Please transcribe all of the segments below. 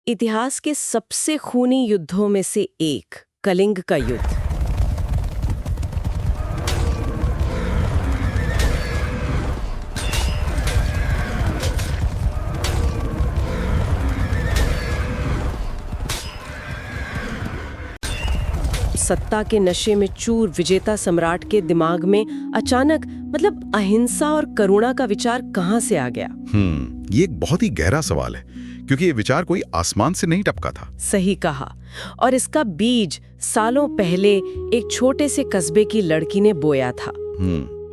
इतिहास के सबसे खूनी युद्धों में से एक, कलिंग का युद्ध। सत्ता के नशे में चूर विजेता सम्राट के दिमाग में अचानक अहिंसा और करुणा का विचार कहां से आ गया? ये एक बहुत ही गहरा सवाल है, क्योंकि ये विचार कोई आसमान से नहीं टपका था। सही कहा। और इसका बीज सालों पहले एक छोटे से कस्बे की लड़की ने बोया था।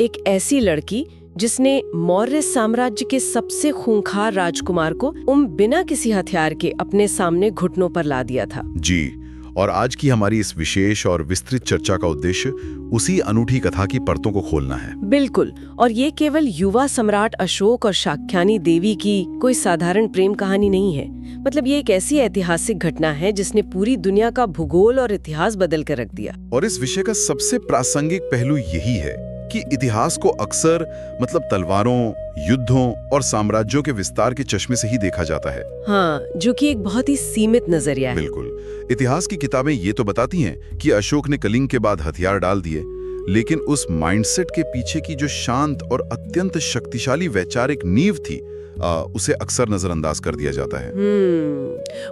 एक ऐसी लड़की जिसने मौर्य साम्राज्य के सबसे खूंखार राजकुमार को बिना किसी हथियार के अपने सामने घुटनों पर ला दिया था। जी, और आज की हमारी इस विशेष और विस्तृत चर्चा का उद्देश्य उसी अनूठी कथा की परतों को खोलना है। बिल्कुल। और ये केवल युवा सम्राट अशोक और शाक्यानी देवी की कोई साधारण प्रेम कहानी नहीं है। ये एक ऐसी ऐतिहासिक घटना है जिसने पूरी दुनिया का भूगोल और इतिहास बदल कर रख दिया। और इस विषय का सबसे प्रासंगिक पहलू यही है कि इतिहास को अक्सर तलवारों, युद्धों और साम्राज्यों के विस्तार के चश्मे से ही देखा जाता है। हाँ, जो कि एक बहुत ही सीमित नजरिया है। बिल्कुल। इतिहास की किताबें ये तो बताती हैं कि अशोक ने कलिंग के बाद हथियार डाल दिए, लेकिन उस माइंडसेट के पीछे की जो शांत और अत्यंत शक्तिशाली वैचारिक नींव थी, उसे अक्सर नजरअंदाज कर दिया जाता है।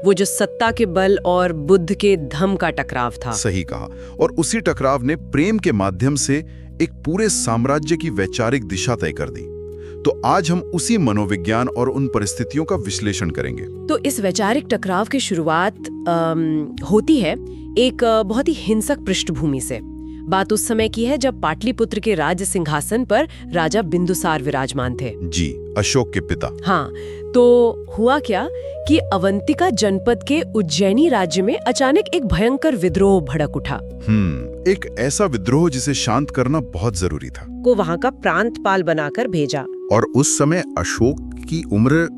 वो जो सत्ता के बल और बुद्ध के धम का टकराव था। सही कहा। और उसी टकराव ने प्रेम के माध्यम से एक पूरे साम्राज्य की वैचारिक दिशा तय कर दी। तो आज हम उसी मनोविज्ञान और उन परिस्थितियों का विश्लेषण करेंगे। तो इस वैचारिक टकराव की शुरुआत होती है एक बहुत ही हिंसक पृष्ठभूमि से। बात उस समय की है जब पाटलिपुत्र के राज्य सिंहासन पर राजा बिंदुसार विराजमान थे। जी, अशोक के पिता। हाँ, तो हुआ क्या कि अवंतिका जनपद के उज्जैनी राज्य में अचानक एक भयंकर विद्रोह भड़क उठा। एक ऐसा विद्रोह जिसे शांत करना बहुत जरूरी था। को वहाँ का प्रांतपाल बनाकर भेजा। और उस समय अशोक की उम्र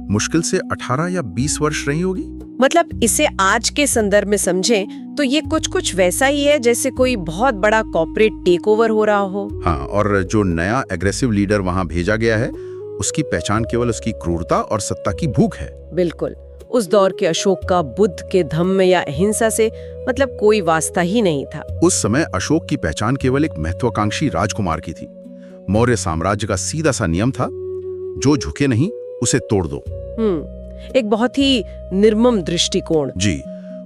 मुश्किल से 18 या 20 वर्ष रही होगी। इसे आज के संदर्भ में समझें तो ये कुछ वैसा ही है जैसे कोई बहुत बड़ा कॉर्पोरेट टेकओवर हो रहा हो। हाँ, और जो नया एग्रेसिव लीडर वहाँ भेजा गया है, उसकी पहचान केवल उसकी क्रूरता और सत्ता की भूख है। बिल्कुल। उस दौर के अशोक का बुद्ध के धम्म या अहिंसा से कोई वास्ता ही नहीं था। उस समय अशोक की पहचान केवल एक महत्वाकांक्षी राजकुमार की थी। मौर्य साम्राज्य का सीधा सा नियम था, जो झुके नहीं उसे तोड़ दो। एक बहुत ही निर्मम दृष्टिकोण। जी,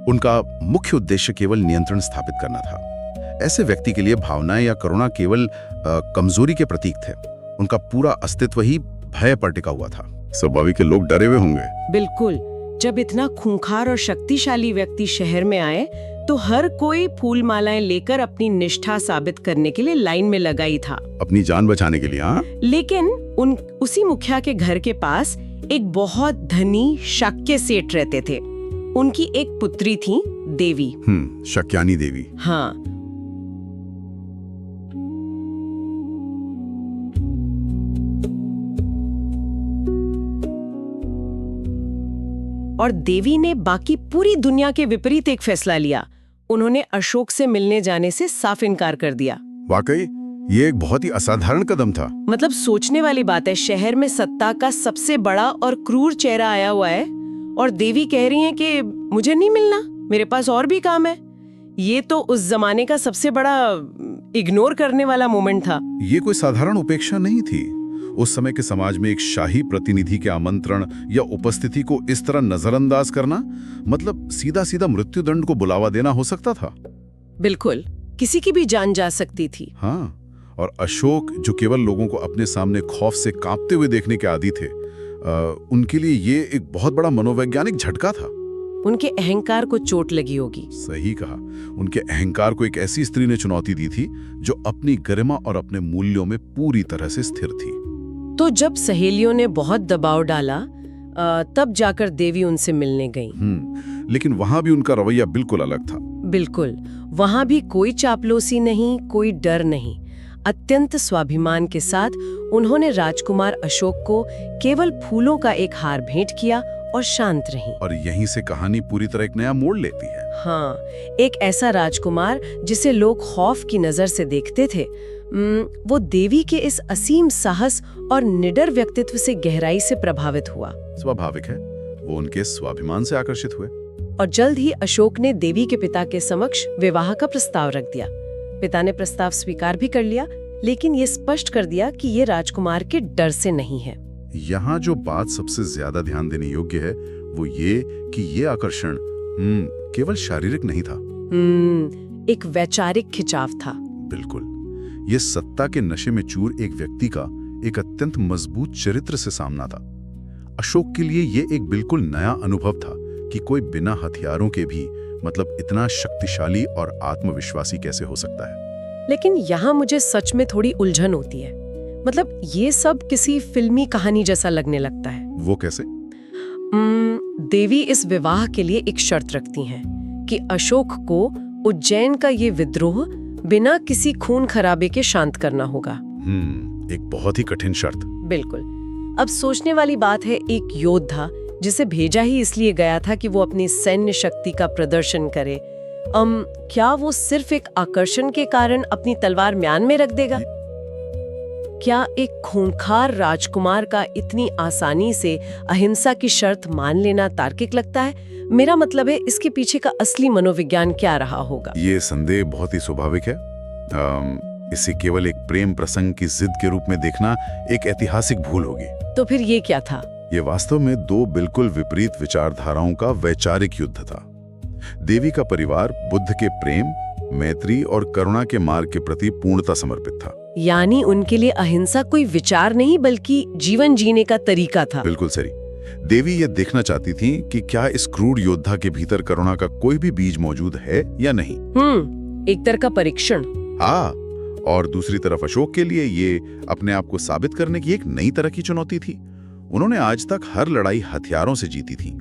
उनका मुख्य उद्देश्य केवल नियंत्रण स्थापित करना था। ऐसे व्यक्ति के लिए भावनाएं या करुणा केवल कमजोरी के प्रतीक थे। उनका पूरा अस्तित्व ही भय पर टिका हुआ था। स्वाभाविक है, लोग डरे हुए होंगे। बिल्कुल। जब इतना खूंखार और शक्तिशाली व्यक्ति शहर में आए तो हर कोई फूल मालाएं लेकर अपनी निष्ठा साबित करने के लिए लाइन में लगा ही था, अपनी जान बचाने के लिए। हाँ, लेकिन उसी मुखिया के घर के पास एक बहुत धनी शाक्य सेठ रहते थे। उनकी एक पुत्री थी, देवी। शाक्यानी देवी। हाँ। और देवी ने बाकी पूरी दुनिया के विपरीत एक फैसला लिया। उन्होंने अशोक से मिलने जाने से साफ इनकार कर दिया। वाकई ये एक बहुत ही असाधारण कदम था। सोचने वाली बात है, शहर में सत्ता का सबसे बड़ा और क्रूर चेहरा आया हुआ है और देवी कह रही हैं कि मुझे नहीं मिलना, मेरे पास और भी काम है। ये तो उस जमाने का सबसे बड़ा इग्नोर करने वाला मोमेंट था। ये कोई साधारण उपेक्षा नहीं थी। उस समय के समाज में एक शाही प्रतिनिधि के आमंत्रण या उपस्थिति को इस तरह नजरअंदाज करना सीधा सीधा मृत्युदंड को बुलावा देना हो सकता था। बिल्कुल, किसी की भी जान जा सकती थी। हाँ, और अशोक जो केवल लोगों को अपने सामने खौफ से कांपते हुए देखने के आदी थे, उनके लिए ये एक बहुत बड़ा मनोवैज्ञानिक झटका था। उनके अहंकार को चोट लगी होगी। सही कहा। उनके अहंकार को एक ऐसी स्त्री ने चुनौती दी थी जो अपनी गरिमा और अपने मूल्यों में पूरी तरह से स्थिर थी। तो जब सहेलियों ने बहुत दबाव डाला, तब जाकर देवी उनसे मिलने गईं। लेकिन वहां भी उनका रवैया बिल्कुल अलग था। बिल्कुल, वहां भी कोई चापलूसी नहीं, कोई डर नहीं। अत्यंत स्वाभिमान के साथ उन्होंने राजकुमार अशोक को केवल फूलों का एक हार भेंट किया और शांत रही। और यहीं से कहानी पूरी तरह एक नया मोड़ लेती है। हाँ, एक ऐसा राजकुमार जिसे लोग खौफ की नजर से देखते थे, वो देवी के इस असीम साहस और निडर व्यक्तित्व से गहराई से प्रभावित हुआ। स्वाभाविक है, वो उनके स्वाभिमान से आकर्षित हुए। और जल्द ही अशोक ने देवी के पिता के समक्ष विवाह का प्रस्ताव रख दिया। पिता ने प्रस्ताव स्वीकार भी कर लिया, लेकिन ये स्पष्ट कर दिया कि ये राजकुमार के डर से नहीं है। यहाँ जो बात सबसे ज्यादा ध्यान देने योग्य है वो ये कि ये आकर्षण केवल शारीरिक नहीं था। एक वैचारिक खिंचाव था। बिल्कुल, ये सत्ता के नशे में चूर एक व्यक्ति का एक अत्यंत मजबूत चरित्र से सामना था। अशोक के लिए ये एक बिल्कुल नया अनुभव था कि कोई बिना हथियारों के भी मतलब इतना शक्तिशाली और आत्मविश्वासी कैसे हो सकता है। लेकिन यहाँ मुझे सच में थोड़ी उलझन होती है। मतलब ये सब किसी फिल्मी कहानी जैसा लगने लगता है। वो कैसे? देवी इस विवाह के लिए एक शर्त रखती हैं कि अशोक को उज्जैन का ये विद्रोह बिना किसी खून खराबे के शांत करना होगा। एक बहुत ही कठिन शर्त। बिल्कुल। अब सोचने वाली बात है, एक योद्धा जिसे भेजा ही इसलिए गया था कि वो अपनी सैन्य शक्ति का प्रदर्शन करे, क्या वो सिर्फ एक आकर्षण के कारण अपनी तलवार म्यान में रख देगा? क्या एक खूंखार राजकुमार का इतनी आसानी से अहिंसा की शर्त मान लेना तार्किक लगता है? मेरा मतलब है, इसके पीछे का असली मनोविज्ञान क्या रहा होगा? ये संदेह बहुत ही स्वाभाविक है। इसे केवल एक प्रेम प्रसंग की जिद के रूप में देखना एक ऐतिहासिक भूल होगी। तो फिर ये क्या था? ये वास्तव में दो बिल्कुल विपरीत विचारधाराओं का वैचारिक युद्ध था। देवी का परिवार बुद्ध के प्रेम, मैत्री और करुणा के मार्ग के प्रति पूर्णतः समर्पित था। यानी उनके लिए अहिंसा कोई विचार नहीं बल्कि जीवन जीने का तरीका था। बिल्कुल सही। देवी ये देखना चाहती थी कि क्या इस क्रूर योद्धा के भीतर करुणा का कोई भी बीज मौजूद है या नहीं। एक तरह का परीक्षण। हाँ, और दूसरी तरफ अशोक के लिए ये अपने आप को साबित करने की एक नई तरह की चुनौती थी। उन्होंने आज तक हर लड़ाई हथियारों से जीती थी,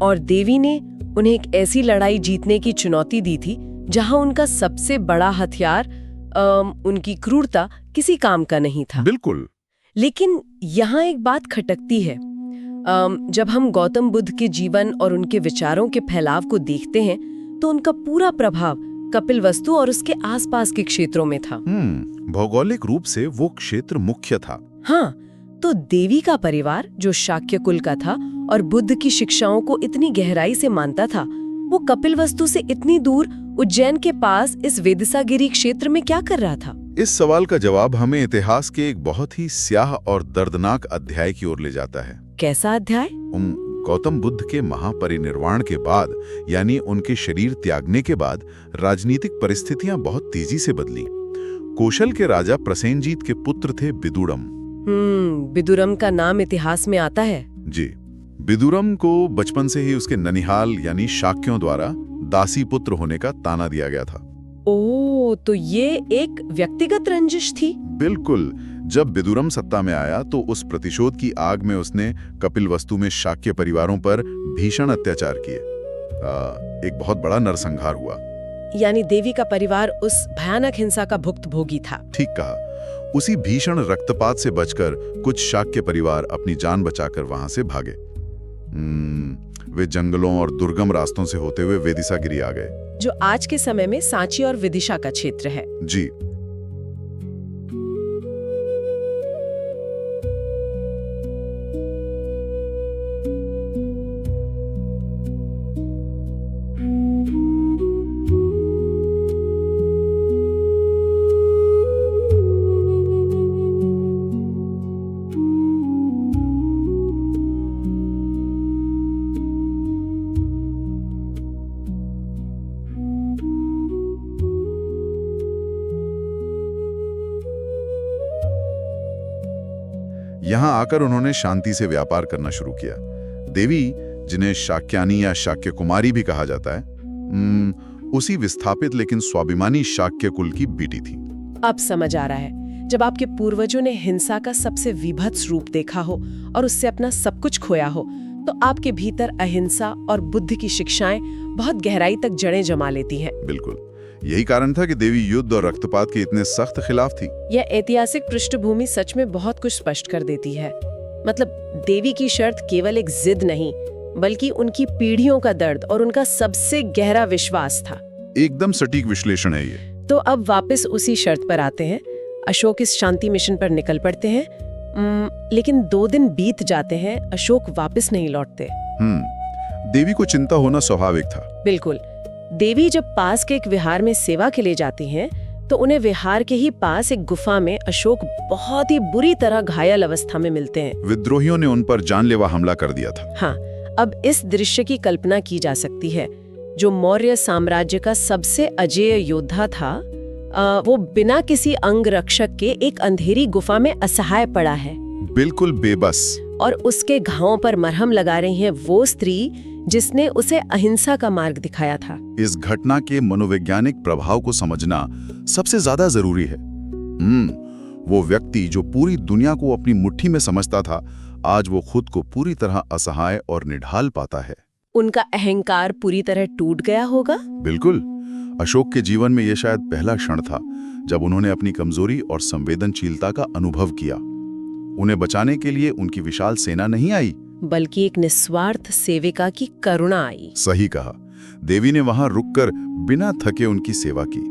और देवी ने उन्हें एक ऐसी लड़ाई जीतने की चुनौती दी थी जहां उनका सबसे बड़ा हथियार उनकी क्रूरता किसी काम का नहीं था। बिल्कुल। लेकिन यहाँ एक बात खटकती है। जब हम गौतम बुद्ध के जीवन और उनके विचारों के फैलाव को देखते हैं तो उनका पूरा प्रभाव कपिलवस्तु और उसके आसपास के क्षेत्रों में था। भौगोलिक रूप से वो क्षेत्र मुख्य था। हाँ, तो देवी का परिवार जो शाक्य कुल का था और बुद्ध की शिक्षाओं को इतनी गहराई से मानता था, वो कपिलवस्तु से इतनी दूर उज्जैन के पास इस वेदिसागिरी क्षेत्र में क्या कर रहा था? इस सवाल का जवाब हमें इतिहास के एक बहुत ही स्याह और दर्दनाक अध्याय की ओर ले जाता है। कैसा अध्याय? गौतम बुद्ध के महापरिनिर्वाण के बाद, यानी उनके शरीर त्यागने के बाद, राजनीतिक परिस्थितियां बहुत तेजी से बदली। कौशल के राजा प्रसेनजीत के पुत्र थे विदुरम। विदुरम का नाम इतिहास में आता है। जी, विदुरम को बचपन से ही उसके ननिहाल यानी शाक्यों द्वारा दासी पुत्र होने का ताना दिया गया था। ओह, तो ये एक व्यक्तिगत रंजिश थी। बिल्कुल। जब विदुरम सत्ता में आया तो उस प्रतिशोध की आग में उसने कपिलवस्तु में शाक्य परिवारों पर भीषण अत्याचार किए। एक बहुत बड़ा नरसंहार हुआ। यानी देवी का परिवार उस भयानक हिंसा का भुक्तभोगी था। ठीक कहा। उसी भीषण रक्तपात से बचकर कुछ शाक्य परिवार अपनी जान बचाकर वहां से भागे। वे जंगलों और दुर्गम रास्तों से होते हुए वेदिसागिरी आ गए, जो आज के समय में सांची और विदिशा का क्षेत्र है। जी। यहां आकर उन्होंने शांति से व्यापार करना शुरू किया। देवी, जिन्हें शाक्यानी या शाक्य कुमारी भी कहा जाता है, उसी विस्थापित लेकिन स्वाभिमानी शाक्य कुल की बेटी थी। अब समझ आ रहा है, जब आपके पूर्वजों ने हिंसा का सबसे विभत्स रूप देखा हो और उससे अपना सब कुछ खोया हो, तो आपके भीतर अहिंसा और बुद्ध की शिक्षाएं बहुत गहराई तक जड़ें जमा लेती हैं। बिल्कुल, यही कारण था कि देवी युद्ध और रक्तपात के इतने सख्त खिलाफ थी। यह ऐतिहासिक पृष्ठभूमि सच में बहुत कुछ स्पष्ट कर देती है। मतलब देवी की शर्त केवल एक जिद नहीं, बल्कि उनकी पीढ़ियों का दर्द और उनका सबसे गहरा विश्वास था। एकदम सटीक विश्लेषण है ये। तो अब वापस उसी शर्त पर आते हैं। अशोक इस शांति मिशन पर निकल पड़ते हैं, लेकिन 2 दिन बीत जाते हैं, अशोक वापस नहीं लौटते। देवी को चिंता होना स्वाभाविक था। बिल्कुल। देवी जब पास के एक विहार में सेवा के लिए जाती हैं, तो उन्हें विहार के ही पास एक गुफा में अशोक बहुत ही बुरी तरह घायल अवस्था में मिलते हैं। विद्रोहियों ने उन पर जानलेवा हमला कर दिया था। हाँ, अब इस दृश्य की कल्पना की जा सकती है। जो मौर्य साम्राज्य का सबसे अजेय योद्धा था, वो बिना किसी अंग रक्षक के एक अंधेरी गुफा में असहाय पड़ा है, बिल्कुल बेबस। और उसके घावों पर मरहम लगा रही है वो स्त्री जिसने उसे अहिंसा का मार्ग दिखाया था। इस घटना के मनोवैज्ञानिक प्रभाव को समझना सबसे ज्यादा जरूरी है। वो व्यक्ति जो पूरी दुनिया को अपनी मुट्ठी में समझता था, आज वो खुद को पूरी तरह असहाय और निढाल पाता है। उनका अहंकार पूरी तरह टूट गया होगा। बिल्कुल। अशोक के जीवन में यह शायद पहला क्षण था जब उन्होंने अपनी कमजोरी और संवेदनशीलता का अनुभव किया। उन्हें बचाने के लिए उनकी विशाल सेना नहीं आई, बल्कि एक निस्वार्थ सेविका की करुणा आई। सही कहा। देवी ने वहां रुककर बिना थके उनकी सेवा की।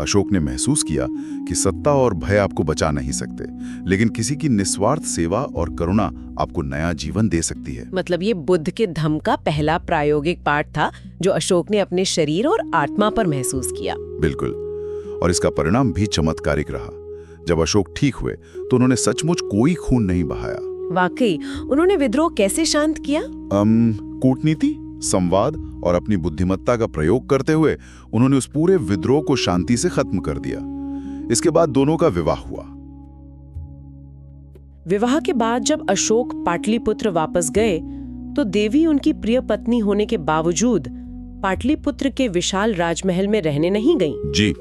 अशोक ने महसूस किया कि सत्ता और भय आपको बचा नहीं सकते, लेकिन किसी की निस्वार्थ सेवा और करुणा आपको नया जीवन दे सकती है। मतलब ये बुद्ध के धम्म का पहला प्रायोगिक पाठ था जो अशोक ने अपने शरीर और आत्मा पर महसूस किया। बिल्कुल। और इसका परिणाम भी चमत्कारिक रहा। जब अशोक ठीक हुए तो उन्होंने सचमुच कोई खून नहीं बहाया। वाकई। उन्होंने विद्रोह कैसे शांत किया? कूटनीति, संवाद और अपनी बुद्धिमत्ता का प्रयोग करते हुए उन्होंने उस पूरे विद्रोह को शांति से खत्म कर दिया। इसके बाद दोनों का विवाह हुआ। विवाह के बाद जब अशोक पाटलिपुत्र वापस गए तो देवी उनकी प्रिय पत्नी होने के बावजूद पाटलिपुत्र के विशाल राजमहल में रहने नहीं गईं। जी,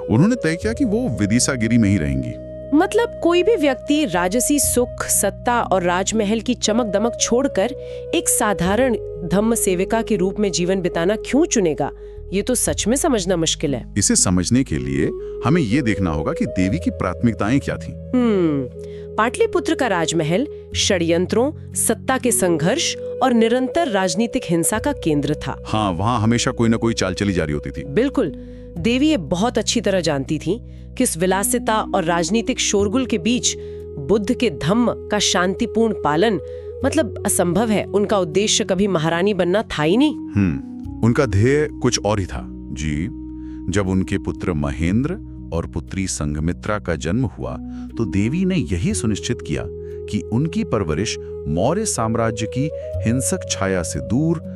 उन्होंने तय किया कि वो विदिशागिरी में ही रहेंगी। मतलब कोई भी व्यक्ति राजसी सुख, सत्ता और राजमहल की चमक दमक छोड़कर एक साधारण धम्म सेविका के रूप में जीवन बिताना क्यों चुनेगा? ये तो सच में समझना मुश्किल है। इसे समझने के लिए हमें ये देखना होगा कि देवी की प्राथमिकताएं क्या थीं। पाटलिपुत्र का राजमहल षड्यंत्रों, सत्ता के संघर्ष और निरंतर राजनीतिक हिंसा का केंद्र था। हाँ, वहाँ हमेशा कोई न कोई चाल चली जा रही होती थी। बिल्कुल। देवी ये बहुत अच्छी तरह जानती थी कि इस विलासिता और राजनीतिक शोरगुल के बीच बुद्ध के धम्म का शांतिपूर्ण पालन मतलब असंभव है। उनका उद्देश्य कभी महारानी बनना था ही नहीं। उनका ध्येय कुछ और ही था। जी, जब उनके पुत्र महेंद्र और पुत्री संघमित्रा का जन्म हुआ तो देवी ने यही सुनिश्चित किया कि उनकी परवरिश मौर्य साम्राज्य की हिंसक छाया से दूर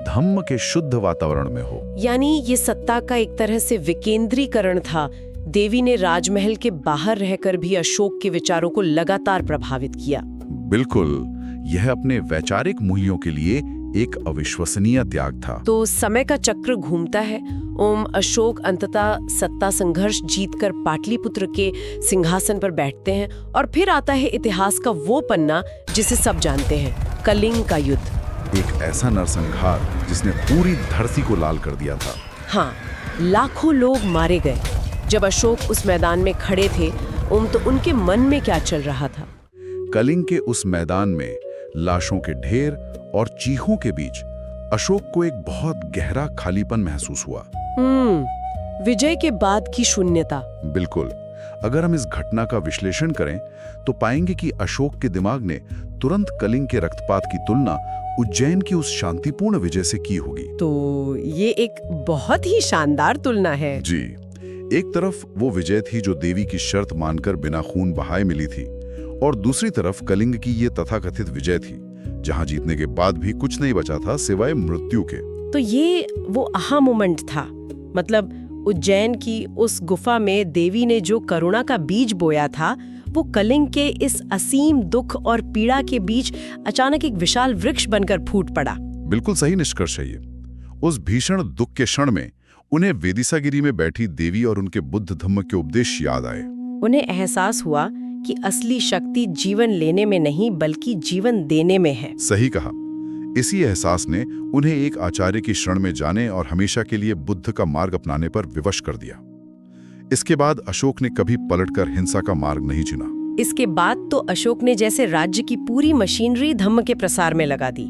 धम्म के शुद्ध वातावरण में हो। यानी ये सत्ता का एक तरह से विकेंद्रीकरण था। देवी ने राजमहल के बाहर रहकर भी अशोक के विचारों को लगातार प्रभावित किया। बिल्कुल। यह अपने वैचारिक मूल्यों के लिए एक अविश्वसनीय त्याग था। तो समय का चक्र घूमता है। अशोक अंततः सत्ता संघर्ष जीतकर पाटलिपुत्र के सिंहासन पर बैठते हैं और फिर आता है इतिहास का वो पन्ना जिसे सब जानते हैं, कलिंग का युद्ध। एक ऐसा नरसंहार जिसने पूरी धरती को लाल कर दिया था। हाँ, लाखों लोग मारे गए। जब अशोक उस मैदान में खड़े थे तो उनके मन में क्या चल रहा था? कलिंग के उस मैदान में लाशों के ढेर और चीखों के बीच अशोक को एक बहुत गहरा खालीपन महसूस हुआ। विजय के बाद की शून्यता। बिल्कुल। अगर हम इस घटना का विश्लेषण करें तो पाएंगे कि अशोक के दिमाग ने तुरंत कलिंग के रक्तपात की तुलना उज्जैन की उस शांतिपूर्ण विजय से की होगी। तो ये एक बहुत ही शानदार तुलना है। जी, एक तरफ वो विजय थी जो देवी की शर्त मानकर बिना खून बहाए मिली थी, और दूसरी तरफ कलिंग की ये तथाकथित विजय थी जहां जीतने के बाद भी कुछ नहीं बचा था सिवाय मृत्यु के। तो ये वो आहा मोमेंट था। मतलब उज्जैन की उस गुफा में देवी ने जो करुणा का बीज बोया था वो कलिंग के इस असीम दुख और पीड़ा के बीच अचानक एक विशाल वृक्ष बनकर फूट पड़ा। बिल्कुल सही निष्कर्ष है ये। उस भीषण दुख के क्षण में उन्हें वेदिसागिरी में बैठी देवी और उनके बुद्ध धम्म के उपदेश याद आए। उन्हें एहसास हुआ कि असली शक्ति जीवन लेने में नहीं बल्कि जीवन देने में है। सही कहा। इसी एहसास ने उन्हें एक आचार्य की शरण में जाने और हमेशा के लिए बुद्ध का मार्ग अपनाने पर विवश कर दिया। इसके बाद अशोक ने कभी पलटकर हिंसा का मार्ग नहीं चुना। इसके बाद तो अशोक ने जैसे राज्य की पूरी मशीनरी धम्म के प्रसार में लगा दी।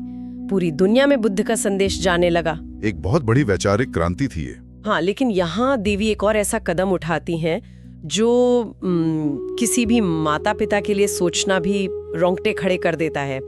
पूरी दुनिया में बुद्ध का संदेश जाने लगा। एक बहुत बड़ी वैचारिक क्रांति थी ये। हाँ, लेकिन यहाँ देवी एक और ऐसा कदम उठाती हैं जो किसी भी माता पिता के लिए सोचना भी रोंगटे खड़े कर देता है।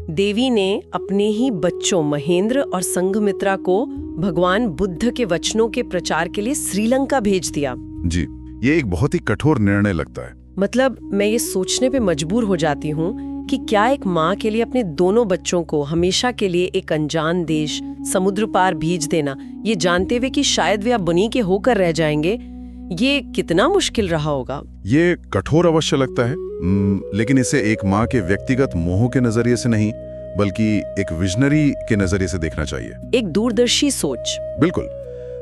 देवी ने अपने ही बच्चों महेंद्र और संघमित्रा को भगवान बुद्ध के वचनों के प्रचार के लिए श्रीलंका भेज दिया। जी, ये एक बहुत ही कठोर निर्णय लगता है। मतलब मैं ये सोचने पे मजबूर हो जाती हूँ कि क्या एक माँ के लिए अपने दोनों बच्चों को हमेशा के लिए एक अनजान देश समुद्र पार भेज देना, ये जानते हुए कि शायद वे अब बनी के होकर रह जाएंगे, ये कितना मुश्किल रहा होगा। ये कठोर अवश्य लगता है, लेकिन इसे एक माँ के व्यक्तिगत मोह के नजरिए से नहीं बल्कि एक विजनरी के नजरिए से देखना चाहिए, एक दूरदर्शी सोच। बिल्कुल।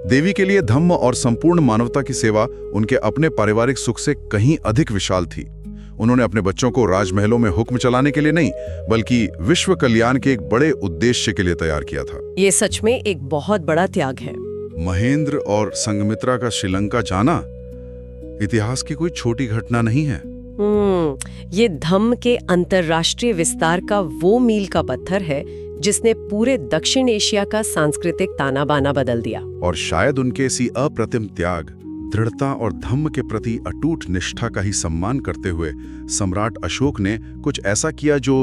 देवी के लिए धम्म और संपूर्ण मानवता की सेवा उनके अपने पारिवारिक सुख से कहीं अधिक विशाल थी। उन्होंने अपने बच्चों को राजमहलों में हुक्म चलाने के लिए नहीं बल्कि विश्व कल्याण के एक बड़े उद्देश्य के लिए तैयार किया था। ये सच में एक बहुत बड़ा त्याग है। महेंद्र और संघमित्रा का श्रीलंका जाना इतिहास की कोई छोटी घटना नहीं है। ये धम्म के अंतर्राष्ट्रीय विस्तार का वो मील का पत्थर है जिसने पूरे दक्षिण एशिया का सांस्कृतिक ताना बाना बदल दिया। और शायद उनके इसी अप्रतिम त्याग, दृढ़ता और धम्म के प्रति अटूट निष्ठा का ही सम्मान करते हुए सम्राट अशोक ने कुछ ऐसा किया जो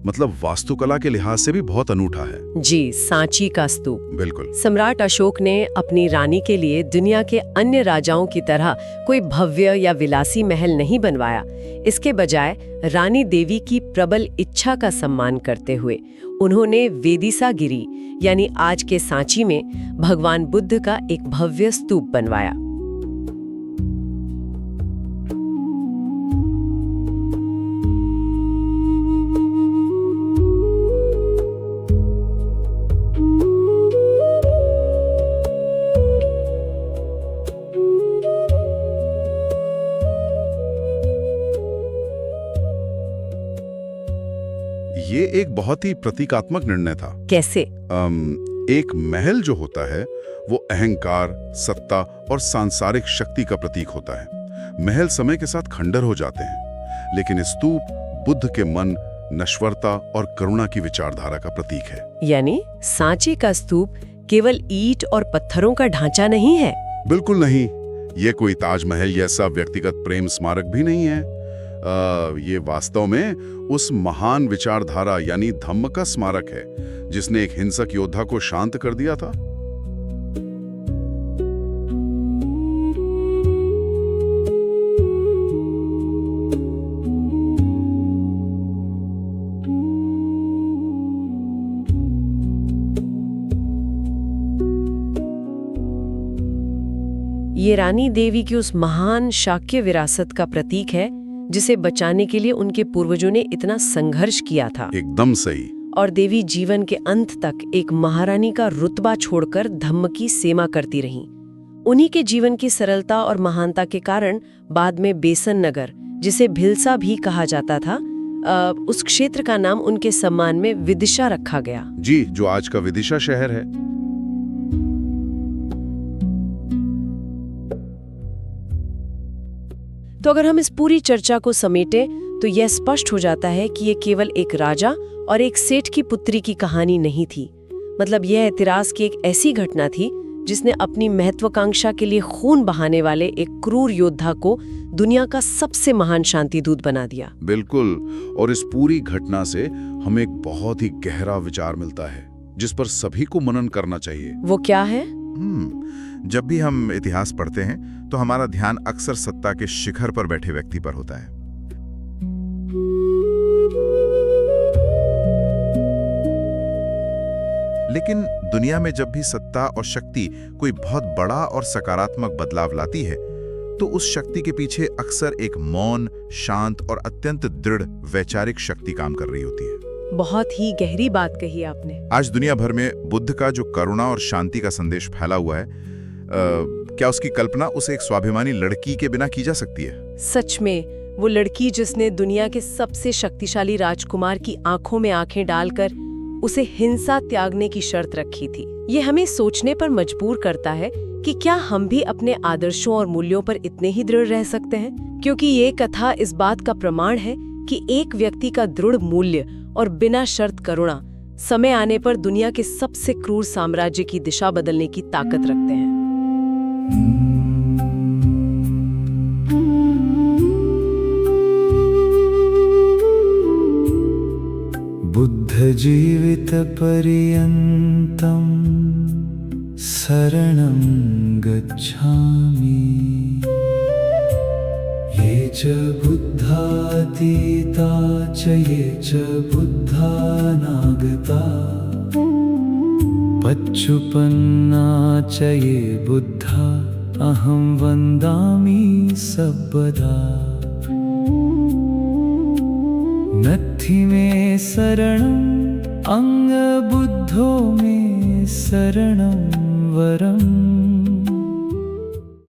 मतलब वास्तुकला के लिहाज से भी बहुत अनूठा है। जी, सांची का स्तूप। बिल्कुल। सम्राट अशोक ने अपनी रानी के लिए दुनिया के अन्य राजाओं की तरह कोई भव्य या विलासी महल नहीं बनवाया। इसके बजाय रानी देवी की प्रबल इच्छा का सम्मान करते हुए उन्होंने वेदिसागिरी यानी आज के सांची में भगवान बुद्ध का एक भव्य स्तूप बनवाया। ये एक बहुत ही प्रतीकात्मक निर्णय था। कैसे? एक महल जो होता है वो अहंकार, सत्ता और सांसारिक शक्ति का प्रतीक होता है। महल समय के साथ खंडर हो जाते हैं, लेकिन स्तूप बुद्ध के मन, नश्वरता और करुणा की विचारधारा का प्रतीक है। यानी सांची का स्तूप केवल ईंट और पत्थरों का ढांचा नहीं है। बिल्कुल नहीं। ये कोई ताजमहल जैसा व्यक्तिगत प्रेम स्मारक भी नहीं है। ये वास्तव में उस महान विचारधारा यानी धम्म का स्मारक है जिसने एक हिंसक योद्धा को शांत कर दिया था। ये रानी देवी की उस महान शाक्य विरासत का प्रतीक है जिसे बचाने के लिए उनके पूर्वजों ने इतना संघर्ष किया था। एकदम सही। और देवी जीवन के अंत तक एक महारानी का रुतबा छोड़कर धम्म की सेवा करती रहीं। उन्हीं के जीवन की सरलता और महानता के कारण बाद में बेसन नगर, जिसे भिलसा भी कहा जाता था, उस क्षेत्र का नाम उनके सम्मान में विदिशा रखा गया। जी, जो आज का विदिशा शहर है। तो अगर हम इस पूरी चर्चा को समेटें तो यह स्पष्ट हो जाता है कि ये केवल एक राजा और एक सेठ की पुत्री की कहानी नहीं थी। मतलब यह इतिहास की एक ऐसी घटना थी जिसने अपनी महत्वाकांक्षा के लिए खून बहाने वाले एक क्रूर योद्धा को दुनिया का सबसे महान शांति दूत बना दिया। बिल्कुल। और इस पूरी घटना से हमें एक बहुत ही गहरा विचार मिलता है जिस पर सभी को मनन करना चाहिए। वो क्या है? जब भी हम इतिहास पढ़ते हैं तो हमारा ध्यान अक्सर सत्ता के शिखर पर बैठे व्यक्ति पर होता है। लेकिन दुनिया में जब भी सत्ता और शक्ति कोई बहुत बड़ा और सकारात्मक बदलाव लाती है तो उस शक्ति के पीछे अक्सर एक मौन, शांत और अत्यंत दृढ़ वैचारिक शक्ति काम कर रही होती है। बहुत ही गहरी बात कही आपने। आज दुनिया भर में बुद्ध का जो करुणा और शांति का संदेश फैला हुआ है, क्या उसकी कल्पना उस एक स्वाभिमानी लड़की के बिना की जा सकती है? सच में, वो लड़की जिसने दुनिया के सबसे शक्तिशाली राजकुमार की आंखों में आंखें डालकर उसे हिंसा त्यागने की शर्त रखी थी। ये हमें सोचने पर मजबूर करता है कि क्या हम भी अपने आदर्शों और मूल्यों पर इतने ही दृढ़ रह सकते हैं, क्योंकि ये कथा इस बात का प्रमाण है कि एक व्यक्ति का दृढ़ मूल्य और बिना शर्त करुणा समय आने पर दुनिया के सबसे क्रूर साम्राज्य की दिशा बदलने की ताकत रखते हैं। बुद्ध जीवितपर्यन्तं शरणं गच्छामि। ये च बुद्धातीता च ये च बुद्धानागता पच्चुपन्ना च ये बुद्धा अहं वन्दामि सर्वदा। नत्थि मे शरणम् अंगबुद्धो मे शरणं वरम्।